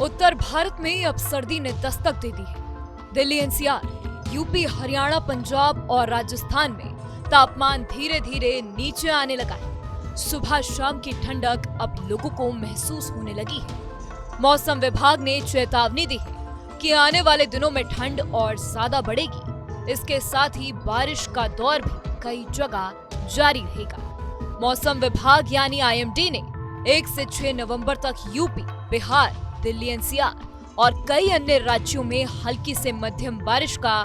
उत्तर भारत में अब सर्दी ने दस्तक दे दी है। दिल्ली एनसीआर, यूपी, हरियाणा, पंजाब और राजस्थान में तापमान धीरे धीरे नीचे आने लगा है। सुबह शाम की ठंडक अब लोगों को महसूस होने लगी है। मौसम विभाग ने चेतावनी दी है कि आने वाले दिनों में ठंड और ज्यादा बढ़ेगी। इसके साथ ही बारिश का दौर भी कई जगह जारी रहेगा। मौसम विभाग यानी आईएमडी ने 1 से 6 नवंबर तक यूपी, बिहार, दिल्ली एनसीआर और कई अन्य राज्यों में हल्की से मध्यम बारिश का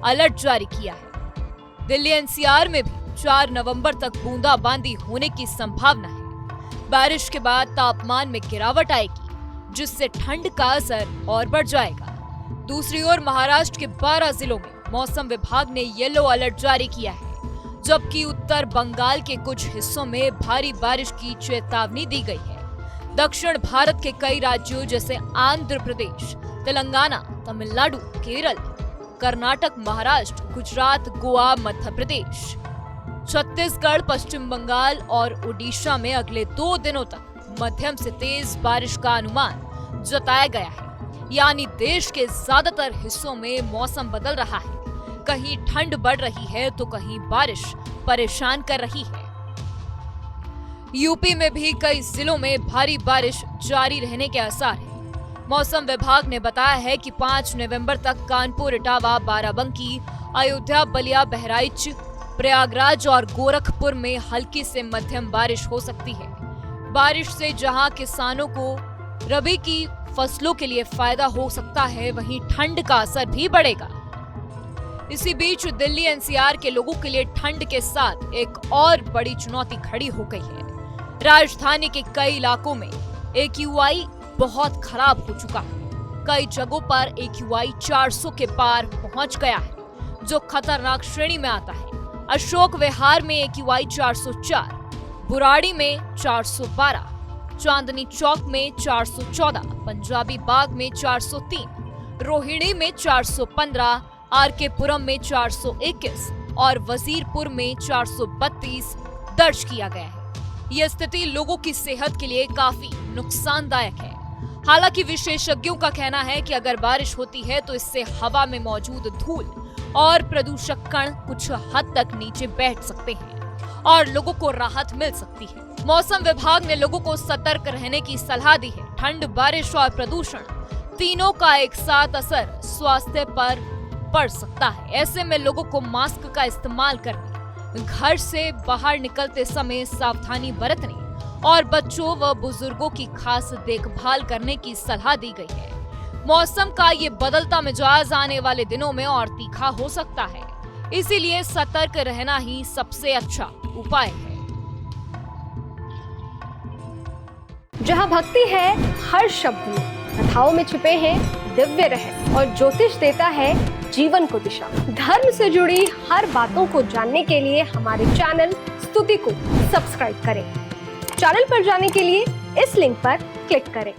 अलर्ट जारी किया है। दिल्ली एनसीआर में भी 4 नवंबर तक बूंदाबांदी होने की संभावना है। बारिश के बाद तापमान में गिरावट आएगी, जिससे ठंड का असर और बढ़ जाएगा। दूसरी ओर महाराष्ट्र के 12 जिलों में मौसम विभाग ने येलो अलर्ट जारी किया है, जबकि उत्तर बंगाल के कुछ हिस्सों में भारी बारिश की चेतावनी दी गई है। दक्षिण भारत के कई राज्यों जैसे आंध्र प्रदेश, तेलंगाना, तमिलनाडु, केरल, कर्नाटक, महाराष्ट्र, गुजरात, गोवा, मध्य प्रदेश, छत्तीसगढ़, पश्चिम बंगाल और ओडिशा में अगले 2 दिनों तक मध्यम से तेज बारिश का अनुमान जताया गया है। यानी देश के ज्यादातर हिस्सों में मौसम बदल रहा है। कहीं ठंड बढ़ रही है तो कहीं बारिश परेशान कर रही है। यूपी में भी कई जिलों में भारी बारिश जारी रहने के आसार हैं। मौसम विभाग ने बताया है कि 5 नवंबर तक कानपुर, इटावा, बाराबंकी, अयोध्या, बलिया, बहराइच, प्रयागराज और गोरखपुर में हल्की से मध्यम बारिश हो सकती है। बारिश से जहां किसानों को रबी की फसलों के लिए फायदा हो सकता है, वहीं ठंड का असर भी बढ़ेगा। इसी बीच दिल्ली एनसीआर के लोगों के लिए ठंड के साथ एक और बड़ी चुनौती खड़ी हो गई है। राजधानी के कई इलाकों में AQI बहुत खराब हो चुका है। कई जगहों पर AQI 400 के पार पहुंच गया है, जो खतरनाक श्रेणी में आता है। अशोक विहार में AQI 404, बुराड़ी में 412, चांदनी चौक में 414, पंजाबी बाग में 403, रोहिणी में 415, आरके पुरम में 421 और वजीरपुर में 432 दर्ज किया गया है। यह स्थिति लोगों की सेहत के लिए काफी नुकसानदायक है। हालांकि विशेषज्ञों का कहना है कि अगर बारिश होती है तो इससे हवा में मौजूद धूल और प्रदूषक कण कुछ हद तक नीचे बैठ सकते हैं और लोगों को राहत मिल सकती है। मौसम विभाग ने लोगों को सतर्क रहने की सलाह दी है। ठंड, बारिश और प्रदूषण तीनों का एक साथ असर स्वास्थ्य पर पड़ सकता है। ऐसे में लोगों को मास्क का इस्तेमाल करने, घर से बाहर निकलते समय सावधानी बरतने और बच्चों व बुजुर्गों की खास देखभाल करने की सलाह दी गई है। मौसम का ये बदलता मिजाज आने वाले दिनों में और तीखा हो सकता है, इसीलिए सतर्क रहना ही सबसे अच्छा उपाय है। जहाँ भक्ति है हर शब्द में, कथाओं में छुपे हैं दिव्य रहस्य और ज्योतिष देता है जीवन को दिशा। धर्म से जुड़ी हर बातों को जानने के लिए हमारे चैनल स्तुति को सब्सक्राइब करें। चैनल पर जाने के लिए इस लिंक पर क्लिक करें।